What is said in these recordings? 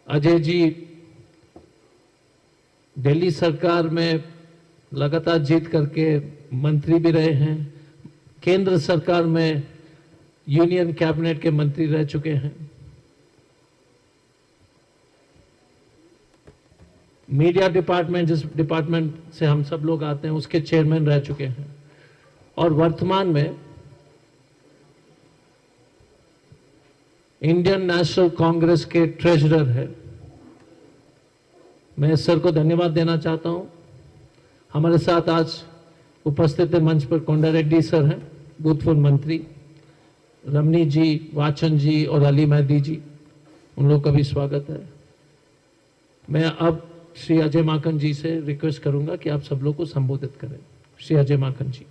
अजय जी दिल्ली सरकार में लगातार जीत करके मंत्री भी रहे हैं, केंद्र सरकार में यूनियन कैबिनेट के मंत्री रह चुके हैं, मीडिया डिपार्टमेंट, जिस डिपार्टमेंट से हम सब लोग आते हैं, उसके चेयरमैन रह चुके हैं और वर्तमान में इंडियन नेशनल कांग्रेस के ट्रेजरर है। मैं सर को धन्यवाद देना चाहता हूं। हमारे साथ आज उपस्थित मंच पर कोंडा रेड्डी सर हैं, भूतपूर्व मंत्री, रमनी जी, वाचन जी और अली मेहदी जी, उन लोगों का भी स्वागत है। मैं अब श्री अजय माकन जी से रिक्वेस्ट करूंगा कि आप सब लोग को संबोधित करें। श्री अजय माकन जी।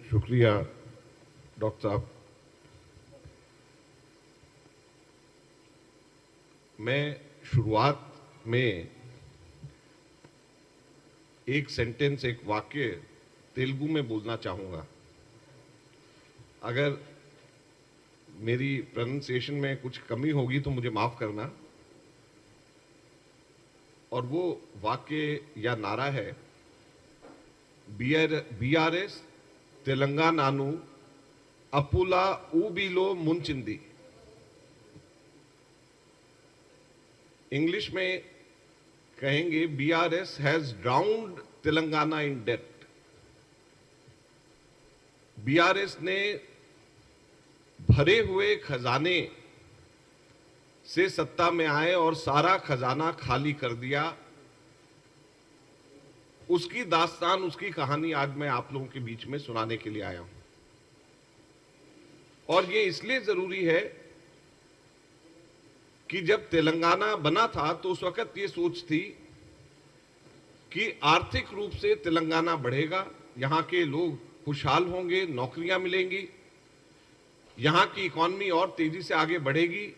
शुक्रिया डॉक्टर साहब। मैं शुरुआत में एक सेंटेंस, एक वाक्य तेलुगु में बोलना चाहूंगा। अगर मेरी प्रोनाउंसिएशन में कुछ कमी होगी तो मुझे माफ करना। और वो वाक्य या नारा है, बीआरएस तेलंगानानु अपुला ऊबीलो मुंचिंदी। इंग्लिश में कहेंगे, BRS has drowned Telangana in debt. BRS ने भरे हुए खजाने से सत्ता में आए और सारा खजाना खाली कर दिया। उसकी दास्तान, उसकी कहानी आज मैं आप लोगों के बीच में सुनाने के लिए आया हूं। और ये इसलिए जरूरी है कि जब तेलंगाना बना था तो उस वक्त ये सोच थी कि आर्थिक रूप से तेलंगाना बढ़ेगा, यहां के लोग खुशहाल होंगे, नौकरियां मिलेंगी, यहां की इकॉनमी और तेजी से आगे बढ़ेगी।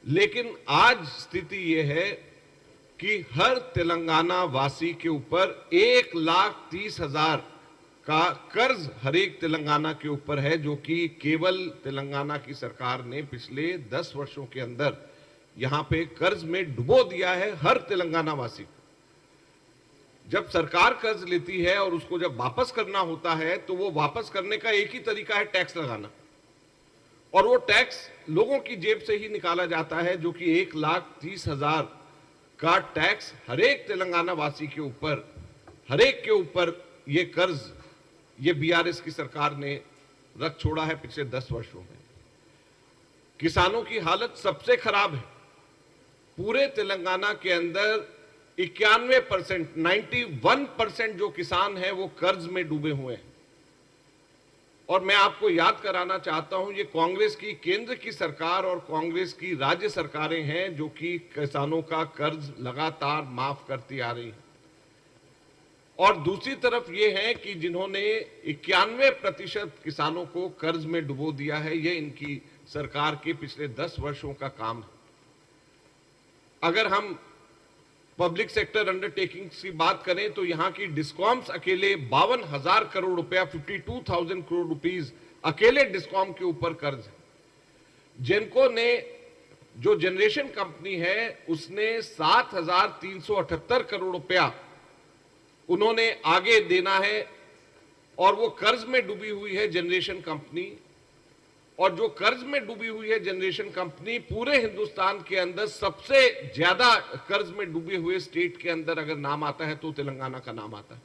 लेकिन आज स्थिति यह है कि हर तेलंगाना वासी के ऊपर 1,30,000 का कर्ज हर एक तेलंगाना के ऊपर है, जो कि केवल तेलंगाना की सरकार ने पिछले 10 वर्षों के अंदर यहां पे कर्ज में डुबो दिया है हर तेलंगाना वासी को। जब सरकार कर्ज लेती है और उसको जब वापस करना होता है तो वो वापस करने का एक ही तरीका है, टैक्स लगाना। और वो टैक्स लोगों की जेब से ही निकाला जाता है, जो कि 1,30,000 का टैक्स हर एक तेलंगाना वासी के ऊपर, हर एक के ऊपर ये कर्ज, ये बीआरएस की सरकार ने रख छोड़ा है पिछले 10 वर्षों में। किसानों की हालत सबसे खराब है। पूरे तेलंगाना के अंदर 91%, 91% जो किसान हैं वो कर्ज में डूबे हुए हैं। और मैं आपको याद कराना चाहता हूं, ये कांग्रेस की केंद्र की सरकार और कांग्रेस की राज्य सरकारें हैं जो कि किसानों का कर्ज लगातार माफ करती आ रही हैं। और दूसरी तरफ ये है कि जिन्होंने 91% किसानों को कर्ज में डुबो दिया है, ये इनकी सरकार के पिछले 10 वर्षों का काम है। अगर हम पब्लिक सेक्टर अंडरटेकिंग्स की बात करें तो यहां की डिस्कॉम्स अकेले 52,000 करोड़ रुपया, 52,000 करोड़ रुपीस अकेले डिस्कॉम के ऊपर कर्ज है। जेनको ने, जो जनरेशन कंपनी है, उसने 7,378 करोड़ रुपया उन्होंने आगे देना है और वो कर्ज में डूबी हुई है जनरेशन कंपनी। और जो कर्ज में डूबी हुई है जनरेशन कंपनी, पूरे हिंदुस्तान के अंदर सबसे ज्यादा कर्ज में डूबे हुए स्टेट के अंदर अगर नाम आता है तो तेलंगाना का नाम आता है।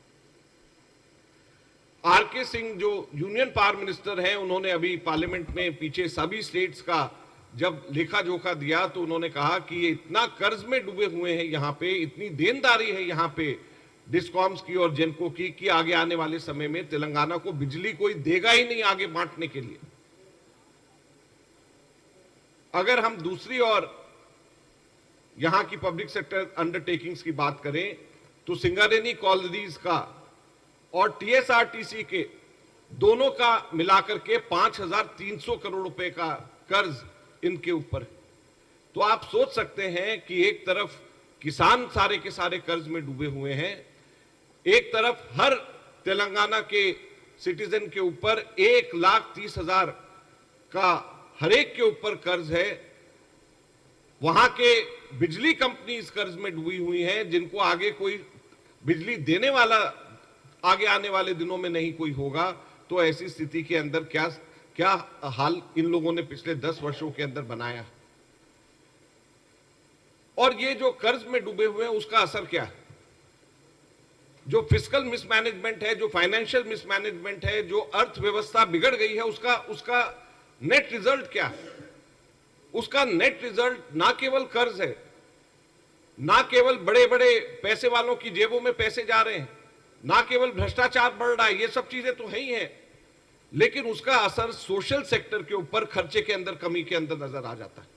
आरके सिंह जो यूनियन पावर मिनिस्टर हैं, उन्होंने अभी पार्लियामेंट में पीछे सभी स्टेट्स का जब लेखा जोखा दिया तो उन्होंने कहा कि ये इतना कर्ज में डूबे हुए हैं यहां पे, इतनी देनदारी है यहां पे डिस्कॉम्स की और जेनको की, कि आगे आने वाले समय में तेलंगाना को बिजली कोई देगा ही नहीं आगे बांटने के लिए। अगर हम दूसरी ओर यहां की पब्लिक सेक्टर अंडरटेकिंग्स की बात करें तो सिंगारेनी कॉलोनीज का और टीएसआरटीसी के दोनों का मिलाकर के 5,300 करोड़ रुपए का कर्ज इनके ऊपर है। तो आप सोच सकते हैं कि एक तरफ किसान सारे के सारे कर्ज में डूबे हुए हैं, एक तरफ हर तेलंगाना के सिटीजन के ऊपर 1,30,000 का हर एक के ऊपर कर्ज है। वहां के बिजली कंपनी इस कर्ज में डूबी हुई हैं, जिनको आगे कोई बिजली देने वाला आगे आने वाले दिनों में नहीं कोई होगा। तो ऐसी स्थिति के अंदर क्या क्या हाल इन लोगों ने पिछले 10 वर्षों के अंदर बनाया। और ये जो कर्ज में डूबे हुए हैं उसका असर क्या है? जो फिस्कल मिसमैनेजमेंट है, जो फाइनेंशियल मिसमैनेजमेंट है, जो अर्थव्यवस्था बिगड़ गई है, उसका नेट रिजल्ट क्या है? उसका नेट रिजल्ट ना केवल कर्ज है, ना केवल बड़े बड़े पैसे वालों की जेबों में पैसे जा रहे हैं, ना केवल भ्रष्टाचार बढ़ रहा है, ये सब चीजें तो है ही है, लेकिन उसका असर सोशल सेक्टर के ऊपर खर्चे के अंदर कमी के अंदर नजर आ जाता है।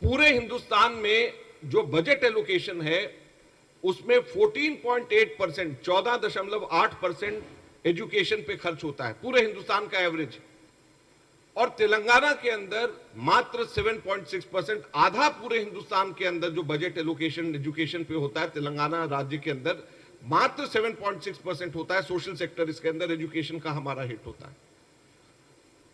पूरे हिंदुस्तान में जो बजट एलोकेशन है उसमें 14.8%, 14.8% एजुकेशन पे खर्च होता है, पूरे हिंदुस्तान का एवरेज। और तेलंगाना के अंदर मात्र 7.6%, आधा पूरे हिंदुस्तान के अंदर जो बजट एलोकेशन एजुकेशन पे होता है, तेलंगाना राज्य के अंदर मात्र 7.6% होता है। सोशल सेक्टर इसके अंदर एजुकेशन का हमारा हिट होता है।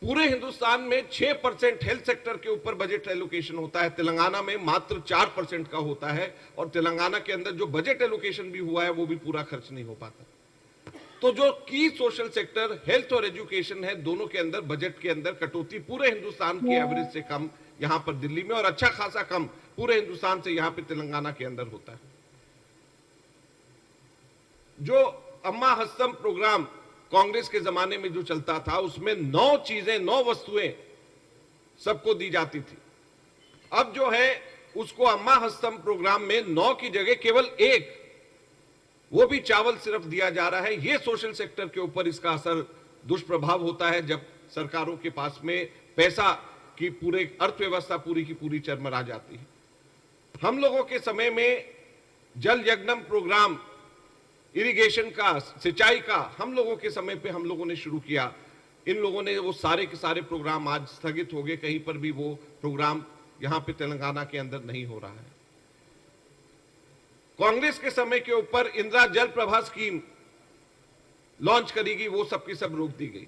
पूरे हिंदुस्तान में 6% हेल्थ सेक्टर के ऊपर बजट एलोकेशन होता है, तेलंगाना में मात्र 4% का होता है। और तेलंगाना के अंदर जो बजट एलोकेशन भी हुआ है वो भी पूरा खर्च नहीं हो पाता। तो जो की सोशल सेक्टर हेल्थ और एजुकेशन है, दोनों के अंदर बजट के अंदर कटौती पूरे हिंदुस्तान के एवरेज से कम यहां पर दिल्ली में, और अच्छा खासा कम पूरे हिंदुस्तान से यहां पे तेलंगाना के अंदर होता है। जो अम्मा हस्तम प्रोग्राम कांग्रेस के जमाने में जो चलता था, उसमें 9 चीजें, 9 वस्तुएं सबको दी जाती थी। अब जो है उसको अम्मा हस्तम प्रोग्राम में 9 की जगह केवल 1, वो भी चावल सिर्फ दिया जा रहा है। ये सोशल सेक्टर के ऊपर इसका असर, दुष्प्रभाव होता है जब सरकारों के पास में पैसा की पूरे अर्थव्यवस्था पूरी की पूरी चरमरा जाती है। हम लोगों के समय में जल यज्ञम प्रोग्राम, इरिगेशन का, सिंचाई का, हम लोगों के समय पे हम लोगों ने शुरू किया। इन लोगों ने वो सारे के सारे प्रोग्राम आज स्थगित हो गए, कहीं पर भी वो प्रोग्राम यहां पे तेलंगाना के अंदर नहीं हो रहा है। कांग्रेस के समय के ऊपर इंदिरा जल प्रभा स्कीम लॉन्च करेगी, वो सबकी सब रोक दी गई।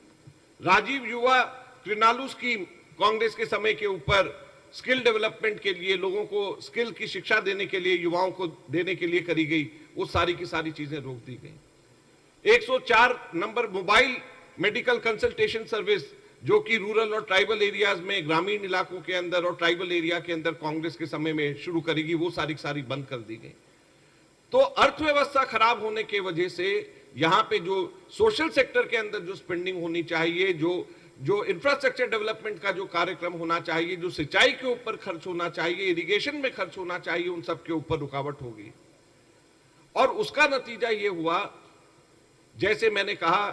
राजीव युवा कृणालु स्कीम कांग्रेस के समय के ऊपर स्किल डेवलपमेंट के लिए, लोगों को स्किल की शिक्षा देने के लिए, युवाओं को देने के लिए करी गई, वो सारी की सारी चीजें रोक दी गई। 104 number mobile medical consultation service, जो कि रूरल और ट्राइबल एरियाज में, ग्रामीण इलाकों के अंदर और ट्राइबल एरिया के अंदर कांग्रेस के समय में शुरू करेगी, वो सारी की सारी बंद कर दी गई। तो अर्थव्यवस्था खराब होने की वजह से यहां पे जो सोशल सेक्टर के अंदर जो स्पेंडिंग होनी चाहिए, जो इंफ्रास्ट्रक्चर डेवलपमेंट का जो कार्यक्रम होना चाहिए, जो सिंचाई के ऊपर खर्च होना चाहिए, इरिगेशन में खर्च होना चाहिए, उन सब के ऊपर रुकावट होगी। और उसका नतीजा ये हुआ, जैसे मैंने कहा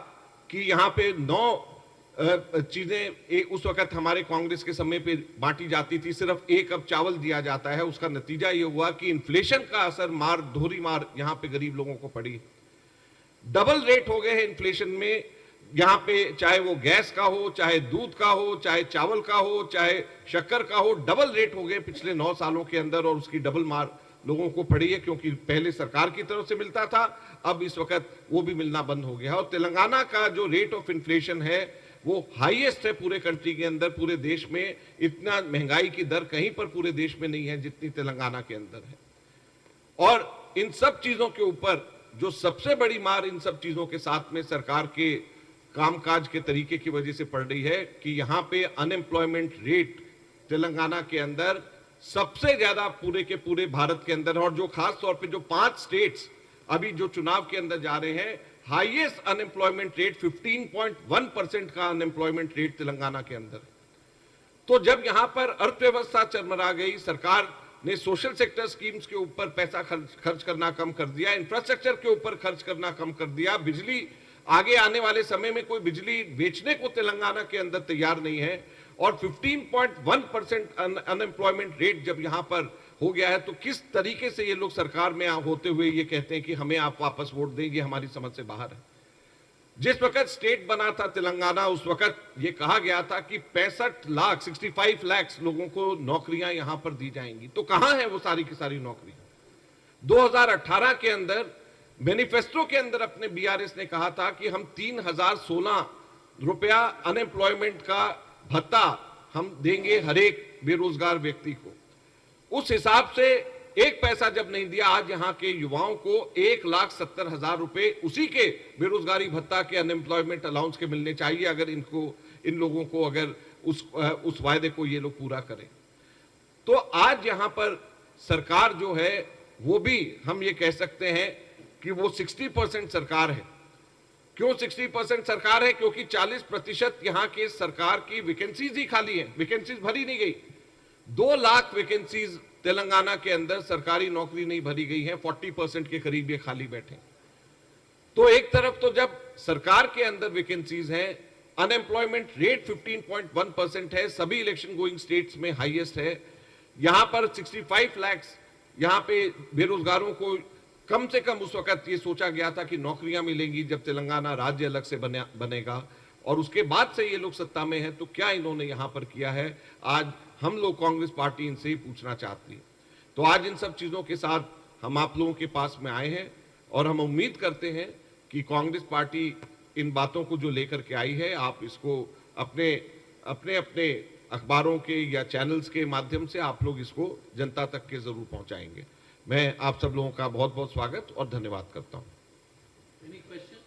कि यहां पे 9 चीजें उस वक्त हमारे कांग्रेस के समय पे बांटी जाती थी, सिर्फ 1 कप चावल दिया जाता है। उसका नतीजा ये हुआ कि इन्फ्लेशन का असर, मार, दोहरी मार यहां पे गरीब लोगों को पड़ी। डबल रेट हो गए हैं इन्फ्लेशन में यहां पे, चाहे वो गैस का हो, चाहे दूध का हो, चाहे चावल का हो, चाहे शक्कर का हो, डबल रेट हो गए पिछले 9 सालों के अंदर। और उसकी डबल मार लोगों को पड़ी है, क्योंकि पहले सरकार की तरफ से मिलता था, अब इस वक्त वो भी मिलना बंद हो गया। और तेलंगाना का जो रेट ऑफ इन्फ्लेशन है वो हाईएस्ट है पूरे कंट्री के अंदर, पूरे देश में। इतना महंगाई की दर कहीं पर पूरे देश में नहीं है जितनी तेलंगाना के अंदर है। और इन सब चीजों के ऊपर जो सबसे बड़ी मार इन सब चीजों के साथ में सरकार के कामकाज के तरीके की वजह से पड़ रही है कि यहां पे अनएम्प्लॉयमेंट रेट तेलंगाना के अंदर सबसे ज्यादा पूरे के पूरे भारत के अंदर। और जो खास तौर पे जो 5 स्टेट्स अभी जो चुनाव के अंदर जा रहे हैं, हाईएस्ट अनएम्प्लॉयमेंट रेट 15.1% का अनएम्प्लॉयमेंट रेट तेलंगाना के अंदर है। तो जब यहां पर अर्थव्यवस्था चरमरा गई, सरकार ने सोशल सेक्टर स्कीम्स के ऊपर पैसा खर्च करना कम कर दिया, इंफ्रास्ट्रक्चर के ऊपर खर्च करना कम कर दिया, बिजली आगे आने वाले समय में कोई बिजली बेचने को तेलंगाना के अंदर तैयार नहीं है, और 15.1% अनएम्प्लॉयमेंट रेट जब यहां पर हो गया है, तो किस तरीके से ये लोग सरकार में होते हुए ये कहते हैं कि हमें आप वापस वोट दें, ये हमारी समझ से बाहर है। जिस वक्त स्टेट बना था तेलंगाना, उस वक्त ये कहा गया था कि 65 लाख लोगों को नौकरियां यहां पर दी जाएंगी। तो कहां है वो सारी की सारी नौकरियां? 2018 के अंदर मैनिफेस्टो के अंदर अपने बीआरएस ने कहा था कि हम 3016 रुपया अनएम्प्लॉयमेंट का भत्ता हम देंगे हर एक बेरोजगार व्यक्ति को। उस हिसाब से एक पैसा जब नहीं दिया, आज यहाँ के युवाओं को 1,70,000 रुपए उसी के बेरोजगारी भत्ता के अनएम्प्लॉयमेंट अलाउंस के मिलने चाहिए, अगर इन लोगों को अगर उस वायदे को ये लोग पूरा करें। तो आज यहाँ पर सरकार जो है वो भी हम ये कह सकते हैं कि वो 60% सरकार है। क्यों 60% सरकार है? क्योंकि 40% यहाँ के सरकार की वैकेंसीज ही खाली है, वैकेंसीज भरी नहीं गई। 2 लाख वैकेंसीज तेलंगाना के अंदर सरकारी नौकरी नहीं भरी गई है, 40% के करीब ये खाली बैठे। तो एक तरफ तो जब सरकार के अंदर वैकेंसीज हैं, अनएम्प्लॉयमेंट रेट 15.1% है, सभी इलेक्शन गोइंग स्टेट्स में हाईएस्ट है। यहां पर 65 लाख यहां पे बेरोजगारों को कम से कम उस वक्त ये सोचा गया था कि नौकरियां मिलेंगी जब तेलंगाना राज्य अलग से बनेगा, और उसके बाद से ये लोग सत्ता में हैं। तो क्या इन्होंने यहां पर किया है, आज हम लोग कांग्रेस पार्टी इनसे ही पूछना चाहती है। तो आज इन सब चीजों के साथ हम आप लोगों के पास में आए हैं और हम उम्मीद करते हैं कि कांग्रेस पार्टी इन बातों को जो लेकर के आई है, आप इसको अपने अपने अखबारों के या चैनल्स के माध्यम से आप लोग इसको जनता तक के जरूर पहुंचाएंगे। मैं आप सब लोगों का बहुत बहुत स्वागत और धन्यवाद करता हूं।